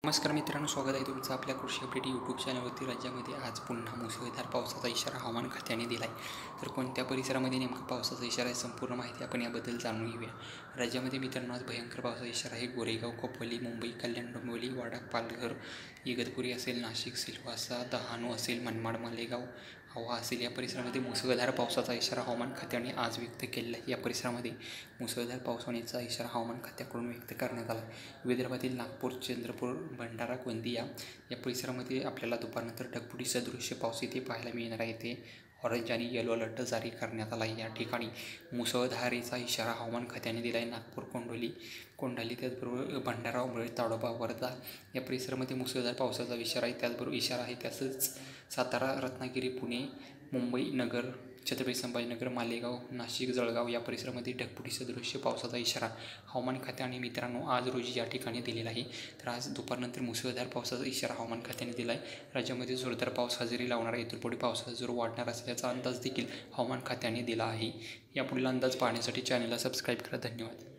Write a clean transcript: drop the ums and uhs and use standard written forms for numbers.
नमस्कार मित्रांनो, स्वागत आहे तुमचं आपल्या कृषी अपडेट यूट्यूब चॅनलवरती. राज्यामध्ये आज पुन्हा मुसळधार पावसाचा इशारा हवामान खात्याने दिला आहे. तर कोणत्या परिसरामध्ये नेमका पावसाचा इशारा आहे, संपूर्ण माहिती आपण याबद्दल जाणून घेऊया. राज्यामध्ये मित्रांनो आज भयंकर पावसाचा इशारा आहे. गोरेगाव, खोपोली, मुंबई, कल्याण, डोंबिवली, वाडा, पालघर, इगतपुरी असेल, नाशिक, सिल्वासा, डहाणू असेल, मनमाड, मालेगाव, औहा असेल, या परिसरामध्ये मुसळधार पावसाचा इशारा हवामान खात्याने आज व्यक्त केलेला आहे. या परिसरामध्ये मुसळधार पाऊस होण्याचा इशारा हवामान खात्याकडून व्यक्त करण्यात आला. विदर्भातील नागपूर, चंद्रपूर, भंडारा, गोंदिया या परिसरामध्ये आपल्याला दुपारनंतर ढगफुटी सदृश्य पाऊस इथे पाहायला मिळणार आहे. इथे ऑरेंज आणि येलो अलर्ट जारी करण्यात आला आहे. या ठिकाणी मुसळधारेचा इशारा हवामान खात्याने दिला आहे. नागपूर, कोंढाली त्याचबरोबर भंडारा, उमरेड, ताडोबा, वर्धा या परिसरामध्ये मुसळधार पावसाचा इशारा आहे. त्याचबरोबर इशारा आहे. त्यासच सातारा, रत्नागिरी, पुणे, मुंबई, नगर, छत्रपती संभाजीनगर, मालेगाव, नाशिक, जळगाव या परिसरामध्ये ढगफुटी सदृश्य पावसाचा इशारा हवामान खात्याने मित्रांनो आज रोजी या ठिकाणी दिलेला आहे. तर आज दुपारनंतर मुसळधार पावसाचा इशारा हवामान खात्याने दिला आहे. राज्यामध्ये जोरदार पाऊस हजेरी लावणार आहे. इथून पुढे पावसाचा जोर वाढणार असल्याचा अंदाज देखील हवामान खात्याने दिला आहे. यापुढील अंदाज पाहण्यासाठी चॅनलला सबस्क्राईब करा. धन्यवाद.